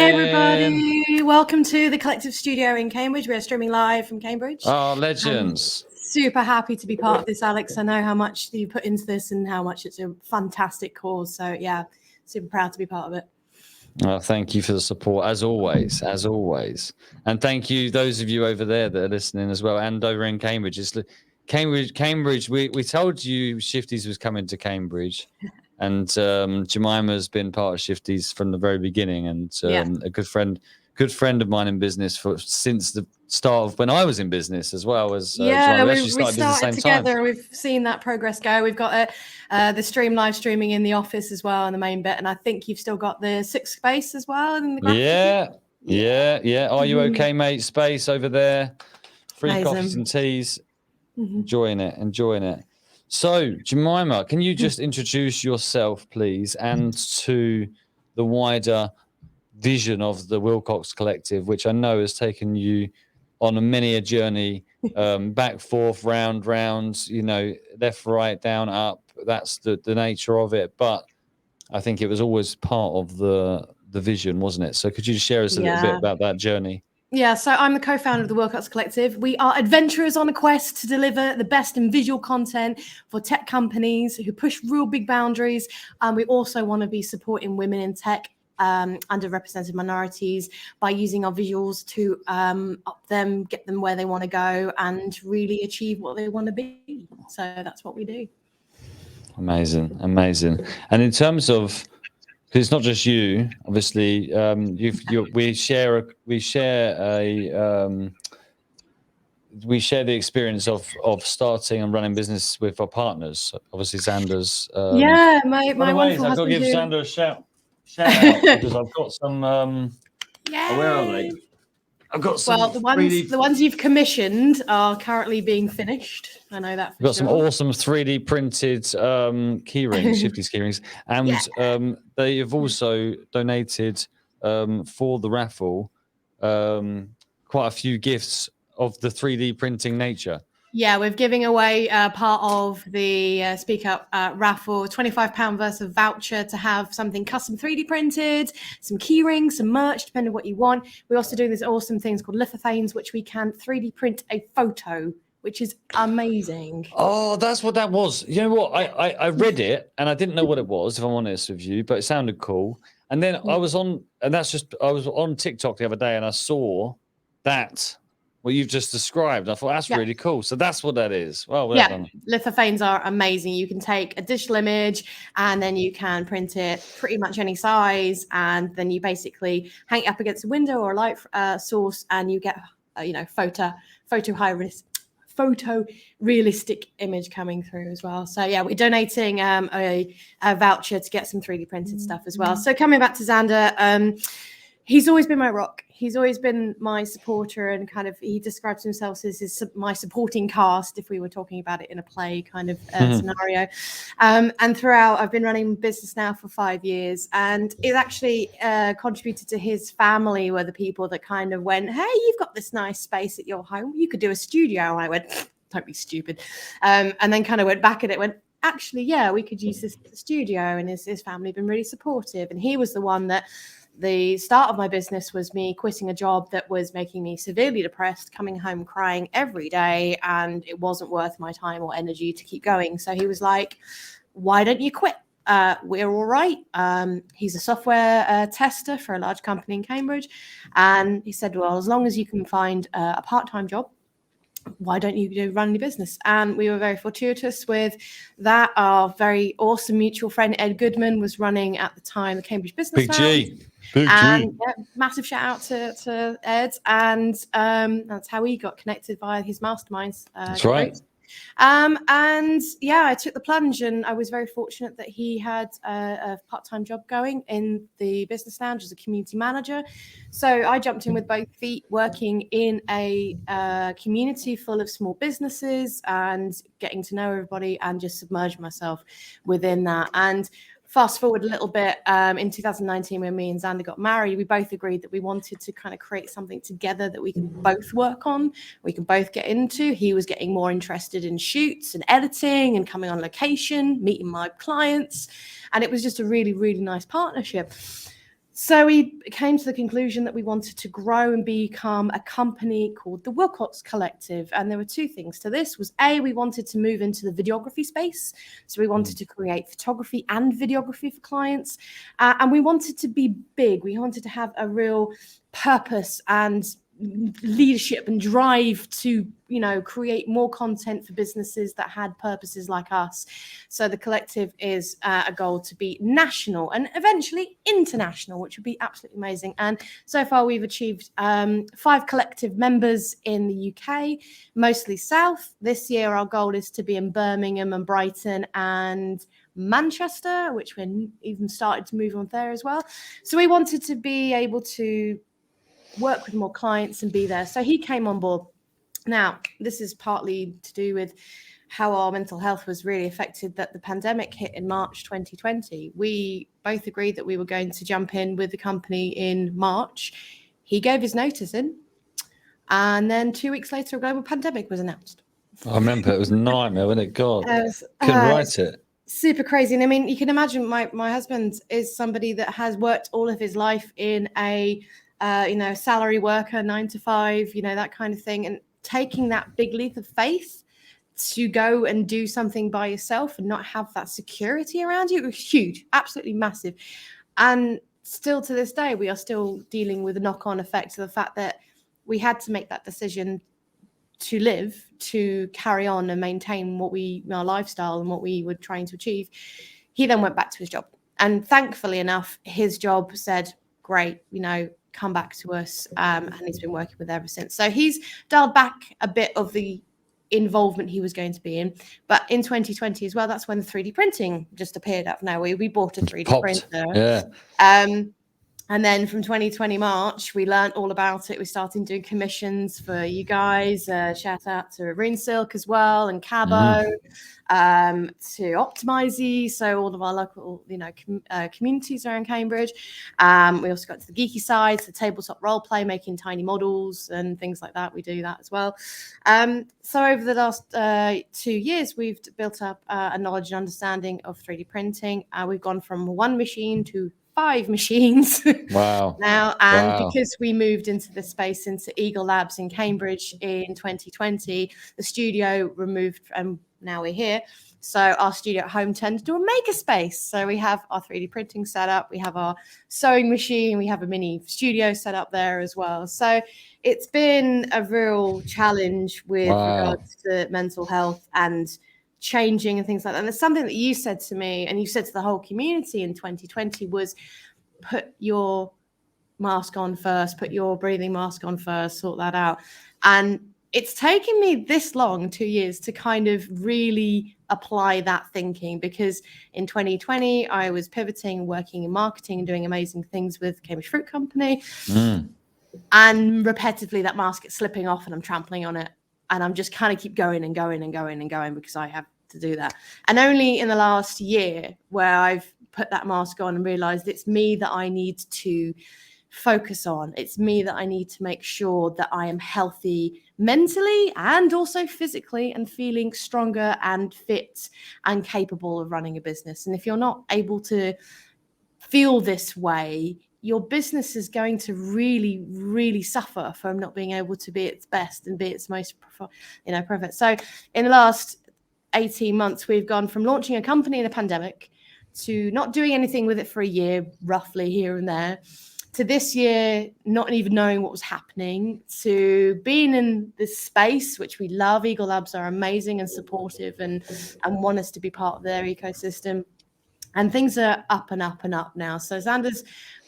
Hi, everybody. Welcome to the Collective Studio in Cambridge. We're streaming live from Cambridge. Oh, legends. Super happy to be part of this, Alex. I know how much you put into this and how much it's a fantastic cause. So, yeah, super proud to be part of it. Oh, thank you for the support, as always, as always. And thank you, those of you over there that are listening as well, and over in Cambridge. Cambridge, we told you Shifties was coming to Cambridge, and Jemima's been part of Shifties from the very beginning, and a good friend of mine in business since the start of when I was in business as well as Jemima. We started together. We've seen that progress go. We've got the live streaming in the office as well in the main bit, and I think you've still got the 6 space as well in the yeah. Are you okay, mate? Space over there, free Amazing. Coffees and teas. Enjoying it. So, Jemima, can you just introduce yourself, please, and to the wider vision of the Wilcox Collective, which I know has taken you on many a journey, back, forth, round, left, right, down, up. That's the nature of it. But I think it was always part of the vision, wasn't it? So could you just share us a little bit about that journey? Yeah, so I'm the co-founder of the Wilcox Collective. We are adventurers on a quest to deliver the best in visual content for tech companies who push real big boundaries. We also want to be supporting women in tech, underrepresented minorities, by using our visuals to up them, get them where they want to go, and really achieve what they want to be. So that's what we do. Amazing. And in terms of, because it's not just you, obviously, we share the experience of starting and running business with our partners. Obviously, Xander's. My wonderful husband. I've got to give Xander a shout out because I've got some. Where are they? I've got some. Well, the ones you've commissioned are currently being finished. I know that. I've got some awesome 3D printed key rings, Shifties key rings, and they have also donated for the raffle quite a few gifts of the 3D printing nature. Yeah, we're giving away part of the Speak Up raffle, £25 worth of voucher to have something custom 3D printed, some key rings, some merch, depending on what you want. We also do these awesome things called lithophanes, which we can 3D print a photo, which is amazing. Oh, that's what that was. You know what? I read it and I didn't know what it was, if I'm honest with you, but it sounded cool. And then I was on TikTok the other day and I saw that. What you've just described. I thought that's really cool. So that's what that is. Well done. Lithophanes are amazing. You can take a digital image and then you can print it pretty much any size, and then you basically hang it up against a window or a light source, and you get photo realistic image coming through as well. So yeah, we're donating a voucher to get some 3D printed stuff as well. So coming back to Xander, he's always been my rock. He's always been my supporter, and kind of he describes himself as my supporting cast, if we were talking about it in a play kind of scenario. And throughout, I've been running business now for 5 years, and it actually contributed to his family, were the people that kind of went, "Hey, you've got this nice space at your home. You could do a studio." And I went, "Don't be stupid," and then kind of went back at it, went, "Actually, yeah, we could use this studio." And his family have been really supportive, and he was the one that. The start of my business was me quitting a job that was making me severely depressed, coming home crying every day, and it wasn't worth my time or energy to keep going. So he was like, "Why don't you quit? We're all right." He's a software tester for a large company in Cambridge. And he said, "Well, as long as you can find a part-time job, why don't you run your business?" And we were very fortuitous with that. Our very awesome mutual friend, Ed Goodman, was running at the time the Cambridge Business Lounge. Big G. Massive shout out to Ed. And that's how we got connected via his masterminds. That's right. And yeah, I took the plunge, and I was very fortunate that he had a part-time job going in the business lounge as a community manager. So I jumped in with both feet, working in a community full of small businesses and getting to know everybody and just submerge myself within that. And fast forward a little bit, in 2019, when me and Xander got married, we both agreed that we wanted to kind of create something together that we can both work on, we can both get into. He was getting more interested in shoots and editing and coming on location, meeting my clients. And it was just a really, really nice partnership. So we came to the conclusion that we wanted to grow and become a company called the Wilcox Collective. And there were two things to this. Was A, we wanted to move into the videography space. So we wanted to create photography and videography for clients. And we wanted to be big. We wanted to have a real purpose and leadership and drive to, you know, create more content for businesses that had purposes like us. So the collective is a goal to be national and eventually international, which would be absolutely amazing. And so far we've achieved 5 collective members in the UK, mostly South. This year our goal is to be in Birmingham and Brighton and Manchester, which we're even started to move on there as well. So we wanted to be able to work with more clients and be there. So he came on board. Now, this is partly to do with how our mental health was really affected, that the pandemic hit in March 2020. We both agreed that we were going to jump in with the company in March. He gave his notice in, and then 2 weeks later, a global pandemic was announced. I remember it was a nightmare, wasn't it? God, couldn't write it. Super crazy. And I mean, you can imagine my husband is somebody that has worked all of his life in a salary worker, 9 to 5, that kind of thing. And taking that big leap of faith to go and do something by yourself and not have that security around you, it was huge, absolutely massive. And still to this day, we are still dealing with the knock-on effects of the fact that we had to make that decision to live, to carry on and maintain our lifestyle and what we were trying to achieve. He then went back to his job. And thankfully enough, his job said, great, come back to us. And he's been working with ever since. So he's dialed back a bit of the involvement he was going to be in. But in 2020 as well, that's when the 3D printing just appeared out of nowhere. We bought a 3D printer. Yeah. And then from 2020 March, we learned all about it. We started doing commissions for you guys. Shout out to Rune Silk as well and Cabo, to Optimize. So all of our local, communities around Cambridge. We also got to the geeky side, so tabletop role play, making tiny models and things like that. We do that as well. So over the last 2 years, we've built up a knowledge and understanding of 3D printing. We've gone from 1 machine to 5 machines. Wow. Now, and because we moved into the space into Eagle Labs in Cambridge in 2020, the studio removed, and now we're here. So our studio at home turned into a makerspace. So we have our 3D printing set up, we have our sewing machine, we have a mini studio set up there as well. So it's been a real challenge with regards to mental health and changing and things like that. And it's something that you said to me and you said to the whole community in 2020 was put your mask on first, put your breathing mask on first, sort that out. And it's taken me this long, 2 years, to kind of really apply that thinking, because in 2020 I was pivoting, working in marketing and doing amazing things with Cambridge Fruit Company. And repetitively that mask gets slipping off and I'm trampling on it. And I'm just kind of keep going and going and going and going because I have to do that. And only in the last year where I've put that mask on and realized it's me that I need to focus on. It's me that I need to make sure that I am healthy mentally and also physically and feeling stronger and fit and capable of running a business. And if you're not able to feel this way, your business is going to really, really suffer from not being able to be its best and be its most profit. So in the last 18 months, we've gone from launching a company in a pandemic to not doing anything with it for a year, roughly here and there, to this year not even knowing what was happening, to being in this space, which we love. Eagle Labs are amazing and supportive and want us to be part of their ecosystem. And things are up and up and up now. So Xander's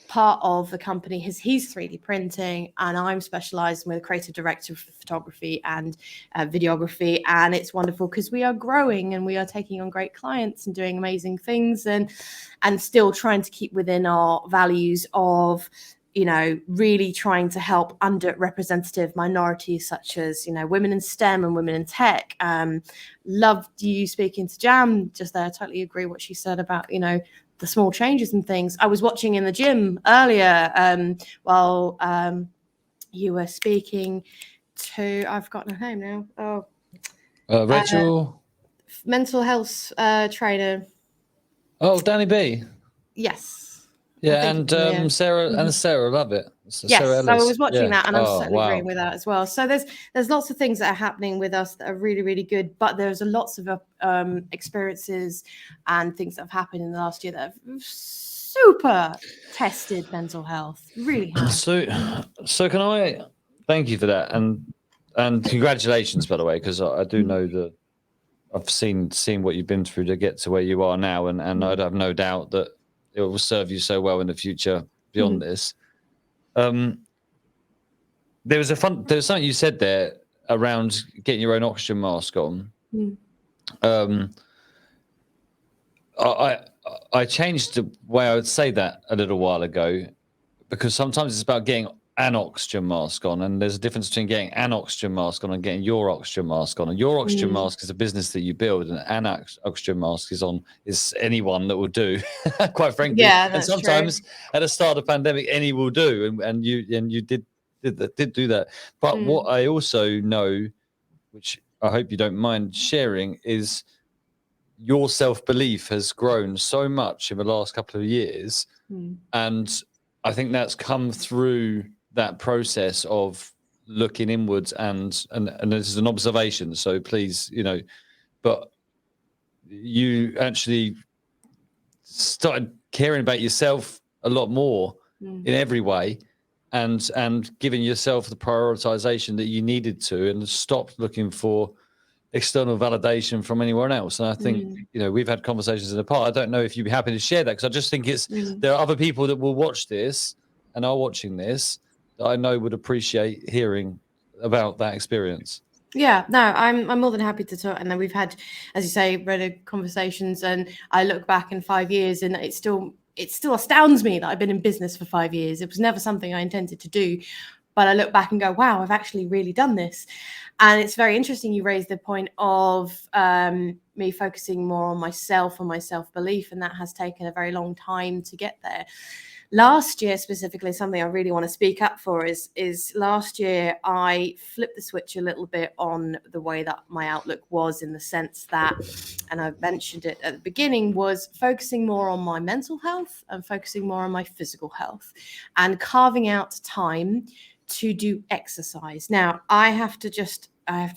part of the company, he's 3D printing, and I'm specializing with a creative director of photography and videography. And it's wonderful because we are growing and we are taking on great clients and doing amazing things and still trying to keep within our values of, really trying to help underrepresented minorities such as, women in STEM and women in tech. Loved you speaking to Jam just there. I totally agree what she said about, the small changes and things. I was watching in the gym earlier while you were speaking to, I've forgotten her name now. Rachel? Mental health trainer. Oh, Danny B. Yes. Yeah, think and it's Mia. Sarah love it. Yes, Sarah so I Ellis. was watching that, and I'm Oh, certainly wow. agreeing with that as well. So there's lots of things that are happening with us that are really, really good, but there's lots of experiences and things that have happened in the last year that have super tested mental health. Really have. So can I thank you for that, and congratulations, by the way, because I do know that I've seen what you've been through to get to where you are now, and I'd have no doubt that it will serve you so well in the future beyond this. There was something you said there around getting your own oxygen mask on. Um, I changed the way I would say that a little while ago, because sometimes it's about getting an oxygen mask on, and there's a difference between getting an oxygen mask on and getting your oxygen mask on. And your oxygen mask is a business that you build, and an oxygen mask is anyone that will do, quite frankly. Yeah, and that's sometimes true. at the start of the pandemic, any will do, and you did do that. But what I also know, which I hope you don't mind sharing, is your self-belief has grown so much in the last couple of years, and I think that's come through that process of looking inwards, and this is an observation, so please, but you actually started caring about yourself a lot more in every way, and giving yourself the prioritization that you needed to, and stopped looking for external validation from anyone else. And I think, we've had conversations in the past. I don't know if you'd be happy to share that, because I just think there are other people that will watch this and are watching this that I know would appreciate hearing about that experience. Yeah, no, I'm more than happy to talk. And then we've had, as you say, regular conversations, and I look back in 5 years, and it still astounds me that I've been in business for 5 years. It was never something I intended to do, but I look back and go, wow, I've actually really done this. And it's very interesting you raised the point of me focusing more on myself and my self-belief, and that has taken a very long time to get there. Last year, specifically, something I really want to speak up for is last year I flipped the switch a little bit on the way that my outlook was, in the sense that, and I mentioned it at the beginning, was focusing more on my mental health and focusing more on my physical health, and carving out time to do exercise. Now, I have to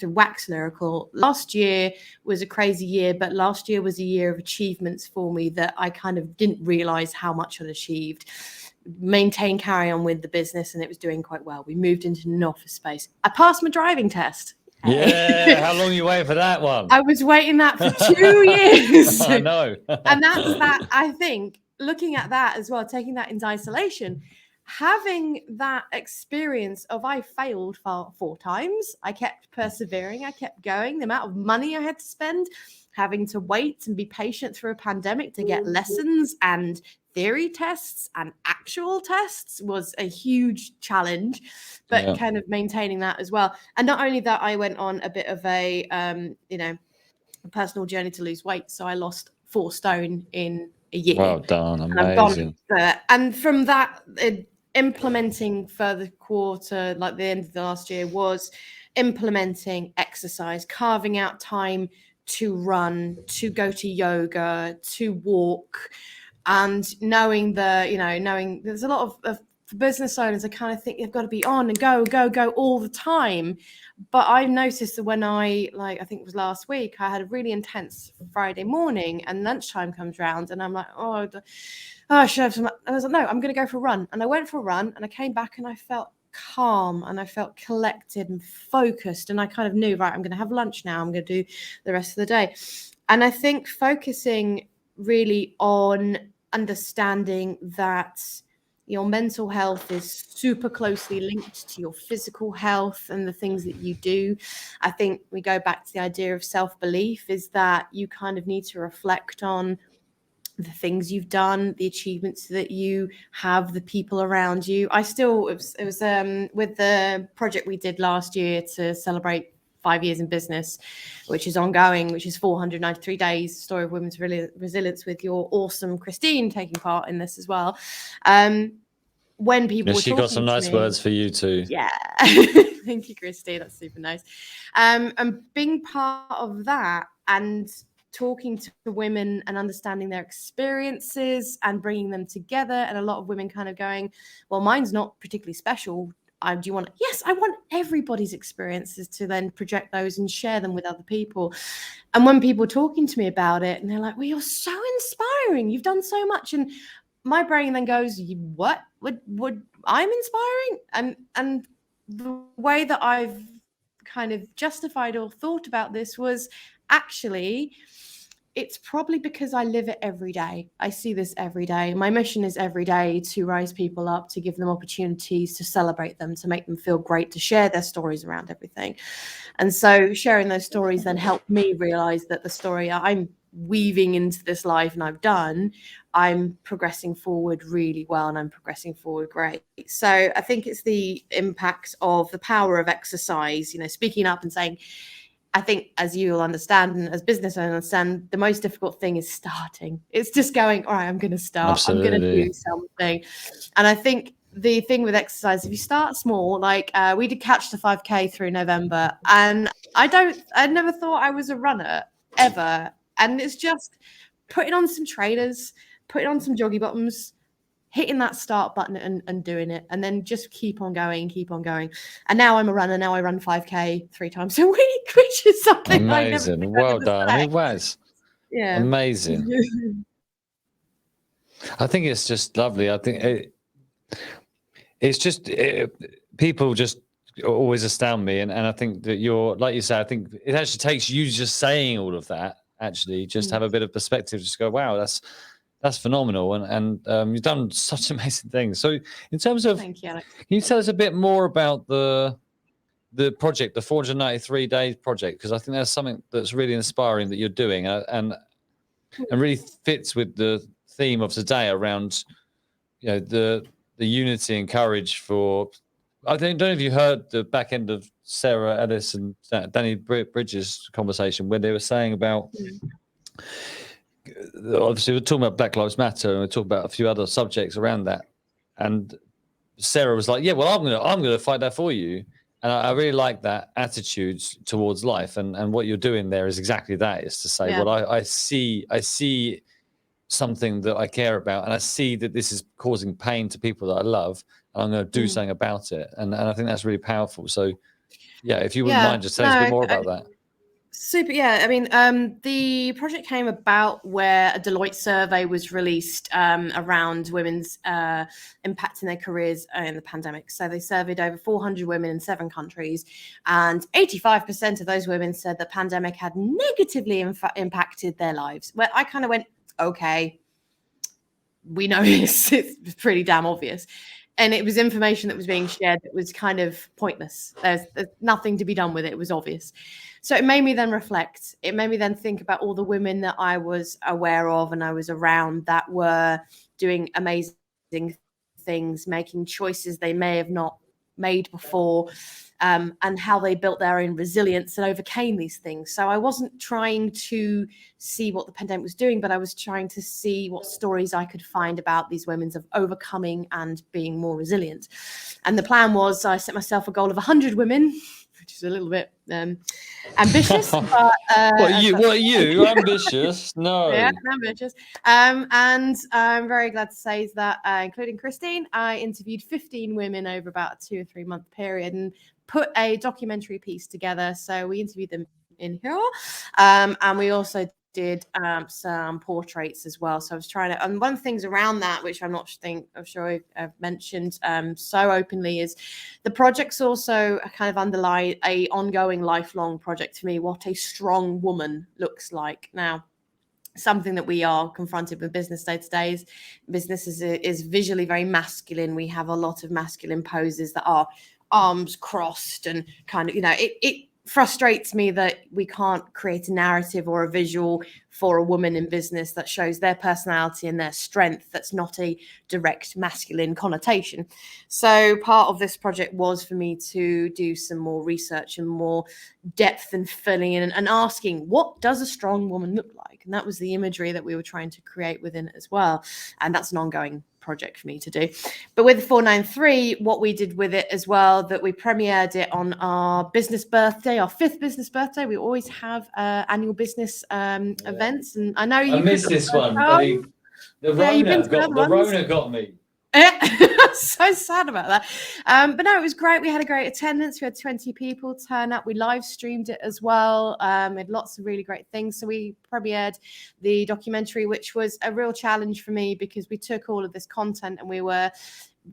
wax lyrical. Last year was a crazy year, but last year was a year of achievements for me that I kind of didn't realize how much I'd achieved. Carry on with the business, and it was doing quite well. We moved into an office space. I passed my driving test. Yeah, how long are you waiting for that one? I was waiting that for 2 years. I know. And that's that. I think looking at that as well, taking that into isolation, having that experience of I failed 4 times, I kept persevering, I kept going. The amount of money I had to spend, having to wait and be patient through a pandemic to get lessons and theory tests and actual tests was a huge challenge, but kind of maintaining that as well. And not only that, I went on a bit of a personal journey to lose weight. So I lost 4 stone in a year. Well done, amazing. And from that, implementing further quarter, like the end of the last year, was implementing exercise, carving out time to run, to go to yoga, to walk, and knowing there's a lot of business owners, I kind of think they've got to be on and go all the time. But I noticed that when I think it was last week, I had a really intense Friday morning, and lunchtime comes around, and I'm like, I should have some. I was like, no, I'm going to go for a run. And I went for a run, and I came back, and I felt calm, and I felt collected and focused, and I kind of knew, right, I'm going to have lunch now. I'm going to do the rest of the day. And I think focusing really on understanding that your mental health is super closely linked to your physical health and the things that you do. I think we go back to the idea of self-belief, is that you kind of need to reflect on the things you've done, the achievements that you have, the people around you. It was with the project we did last year to celebrate 5 years in business, which is ongoing, which is 493 days, story of women's resilience, with your awesome Christine taking part in this as well. When people were she talking got some nice words for you too. Yeah. Thank you, Christine. That's super nice. And being part of that, and talking to women and understanding their experiences and bringing them together. And a lot of women kind of going, well, mine's not particularly special. Do you want it? Yes, I want everybody's experiences to then project those and share them with other people. And when people are talking to me about it and they're like, well, you're so inspiring. You've done so much. And my brain then goes, what would I'm inspiring? And the way that I've kind of justified or thought about this was actually, it's probably because I live it every day. I see this every day. My mission is every day to rise people up, to give them opportunities, to celebrate them, to make them feel great, to share their stories around everything. And so sharing those stories then helped me realize that the story I'm weaving into this life and I've done, I'm progressing forward really well, and I'm progressing forward great. So I think it's the impact of the power of exercise, speaking up and saying, I think, as you'll understand, and as business owners understand, the most difficult thing is starting. It's just going, all right, I'm going to start. Absolutely. I'm going to do something. And I think the thing with exercise, if you start small, like we did Catch the 5K through November, and I never thought I was a runner ever. And it's just putting on some trainers, putting on some joggy bottoms, hitting that start button and doing it, and then just keep on going. And now I'm a runner. Now I run 5K 3 times a week, which is something amazing. Well done. I mean, Waz. Yeah. Amazing. I think it's just lovely. I think it's just people just always astound me, and I think that you're, like you say, I think it actually takes you just saying all of that, actually just have a bit of perspective, just go, wow, that's phenomenal, and you've done such amazing things. So in terms of, thank you, Alex. Can you tell us a bit more about the project, the 493 days project? Because I think that's something that's really inspiring that you're doing, and really fits with the theme of today around, the unity and courage for. I don't know if you heard the back end of Sarah Ellis and Danny Bridges' conversation where they were saying about. Obviously, we're talking about Black Lives Matter, and we're talking about a few other subjects around that. And Sarah was like, "Yeah, well, I'm gonna fight that for you." And I really like that attitude towards life. And what you're doing there is exactly that: is to say, well, I see something that I care about, and I see that this is causing pain to people that I love, and I'm going to do something about it. And I think that's really powerful. So, yeah, if you wouldn't mind just telling us a bit more about that. Super. Yeah. I mean, the project came about where a Deloitte survey was released around women's impact in their careers in the pandemic. So they surveyed over 400 women in 7 countries, and 85% of those women said the pandemic had negatively impacted their lives. Well, I kind of went, okay, we know this. It's pretty damn obvious. And it was information that was being shared that was kind of pointless. There's nothing to be done with it. It was obvious. So it made me then reflect. It made me then think about all the women that I was aware of and I was around that were doing amazing things, making choices they may have not made before, and how they built their own resilience and overcame these things. So I wasn't trying to see what the pandemic was doing, but I was trying to see what stories I could find about these women's of overcoming and being more resilient. And the plan was, I set myself a goal of 100 women, which is a little bit ambitious. But, what are you? Ambitious? No. Yeah, ambitious. And I'm very glad to say is that, including Christine, I interviewed 15 women over about a 2 or 3 month period and put a documentary piece together. So we interviewed them in here, and we also did some portraits as well. So I was trying to, and one of the things around that, which I'm sure I've mentioned so openly, is the project's also a kind of underlie a ongoing lifelong project for me, what a strong woman looks like. Now, something that we are confronted with business day to day is business is visually very masculine. We have a lot of masculine poses that are arms crossed and kind of, it frustrates me that we can't create a narrative or a visual for a woman in business that shows their personality and their strength that's not a direct masculine connotation. So part of this project was for me to do some more research and more depth and filling in and asking, what does a strong woman look like? And that was the imagery that we were trying to create within it as well. And that's an ongoing project for me to do. But with 493, what we did with it as well, that we premiered it on our business birthday, our 5th business birthday. We always have annual business events, and I know I missed this one, buddy. The Rona got me. So sad about that. But no, it was great. We had a great attendance. We had 20 people turn up. We live streamed it as well. We had lots of really great things. So we premiered the documentary, which was a real challenge for me because we took all of this content and we were,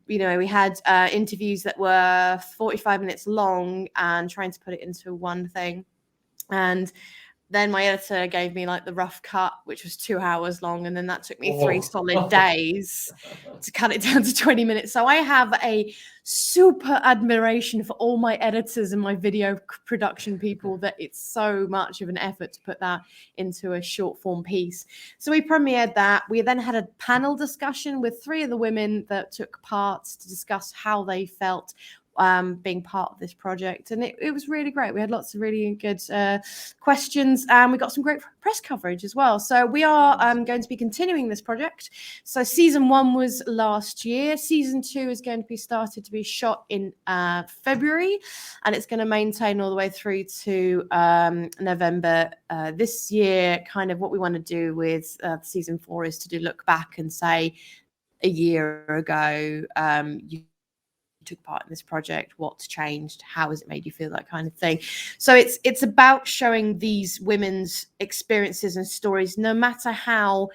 we had interviews that were 45 minutes long and trying to put it into one thing. And then my editor gave me like the rough cut, which was 2 hours long. And then that took me 3 solid days to cut it down to 20 minutes. So I have a super admiration for all my editors and my video production people, that it's so much of an effort to put that into a short form piece. So we premiered that. We then had a panel discussion with 3 of the women that took part to discuss how they felt being part of this project, and it was really great. We had lots of really good questions, and we got some great press coverage as well. So we are going to be continuing this project. So season 1 was last year. Season 2 is going to be started to be shot in February, and it's going to maintain all the way through to November this year. Kind of what we want to do with season 4 is to look back and say, a year ago, you took part in this project, what's changed, how has it made you feel, that kind of thing. So it's about showing these women's experiences and stories, no matter how,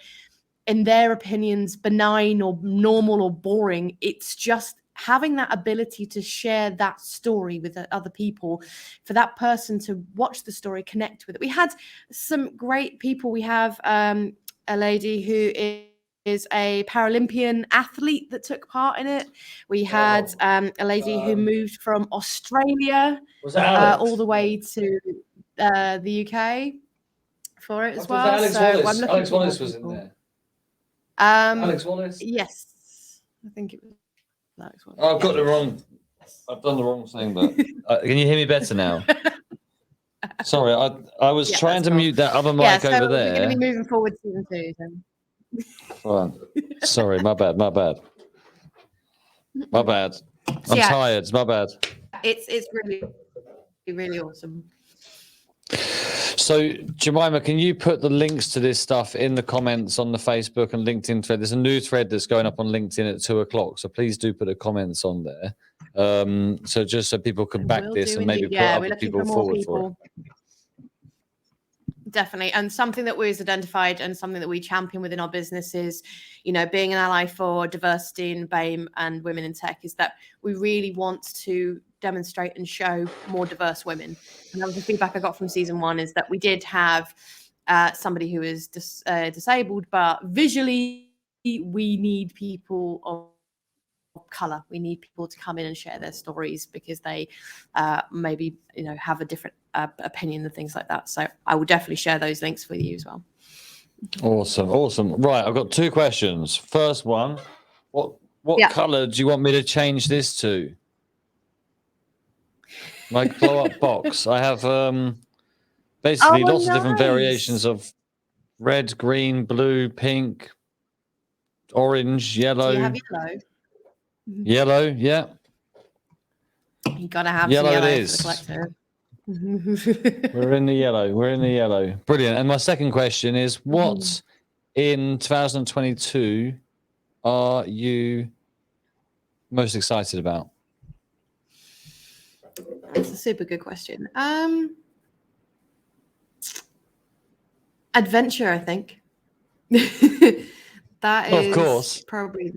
in their opinions, benign or normal or boring. It's just having that ability to share that story with other people, for that person to watch the story, connect with it. We had some great people. We have a lady who is a Paralympian athlete that took part in it. We had a lady who moved from Australia all the way to the UK for it as well. Alex Wallace was in there. Alex Wallace? Yes. I think it was Alex Wallace. Oh, I've got the wrong. I've done the wrong thing, but can you hear me better now? Sorry, I was trying to mute that other mic over there. We're going to be moving forward to season 2 then. Right. Sorry, my bad. I'm tired. My bad. It's really, really awesome. So, Jemima, can you put the links to this stuff in the comments on the Facebook and LinkedIn thread? There's a new thread that's going up on LinkedIn at 2:00, so please do put the comments on there. So just so people can back this and maybe put other people forward for it. Definitely. And something that we've identified and something that we champion within our business is, being an ally for diversity in BAME and women in tech, is that we really want to demonstrate and show more diverse women. And that was the feedback I got from season 1, is that we did have somebody who is disabled, but visually we need people of color. We need people to come in and share their stories because they maybe have a different opinion and things like that. So I will definitely share those links with you as well. Awesome. Right, I've got 2 questions. First one, what color do you want me to change this to? My blow up box. I have basically lots of different variations of red, green, blue, pink, orange, yellow. Do you have yellow? Yellow, yeah. You gotta have yellow. Yellow it is. For the collector. We're in the yellow. Brilliant. And my second question is, what in 2022 are you most excited about? That's a super good question. Adventure, I think. That is, of course, probably.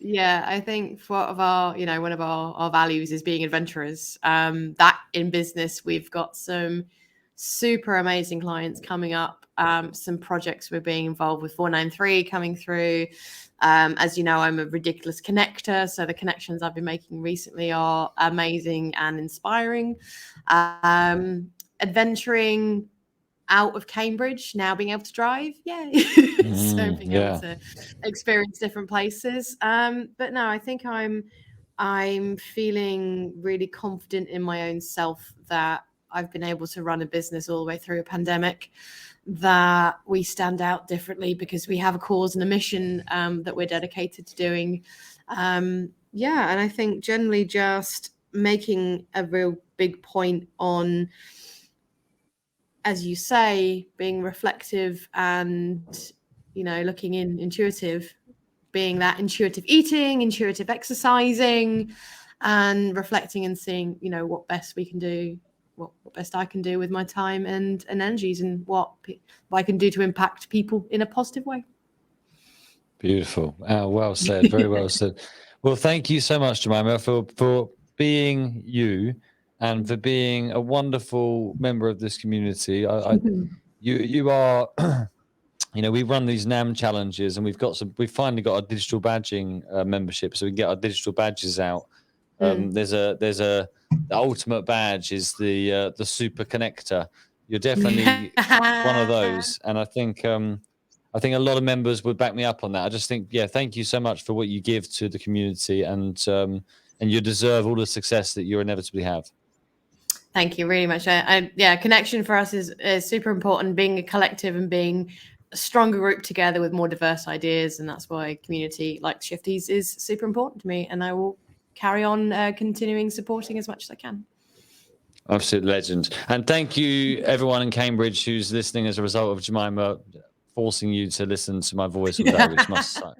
Yeah, I think one of our values is being adventurers. That in business, we've got some super amazing clients coming up, some projects we're being involved with, 493 coming through. As you know, I'm a ridiculous connector, so the connections I've been making recently are amazing and inspiring. Adventuring out of Cambridge, now being able to drive, yay. So being able to experience different places. But no, I think I'm feeling really confident in my own self that I've been able to run a business all the way through a pandemic, that we stand out differently because we have a cause and a mission that we're dedicated to doing. Yeah, and I think generally just making a real big point on, as you say, being reflective and, looking intuitive, being that intuitive eating, intuitive exercising, and reflecting and seeing, what best we can do, what best I can do with my time and energies, and what I can do to impact people in a positive way. Beautiful. Well said. Very well said. Well, thank you so much, Jemima, for being you and for being a wonderful member of this community. You are, we run these NAM challenges, and we've finally got a digital badging membership, so we can get our digital badges out. The ultimate badge is the super connector. You're definitely one of those, and I think a lot of members would back me up on that. I just think, thank you so much for what you give to the community, and you deserve all the success that you inevitably have. Thank you really much. Connection for us is super important, being a collective and being a stronger group together with more diverse ideas. And that's why community like Shifties is super important to me. And I will carry on continuing supporting as much as I can. Absolute legend. And thank you, everyone in Cambridge who's listening as a result of Jemima forcing you to listen to my voice all day, which must suck.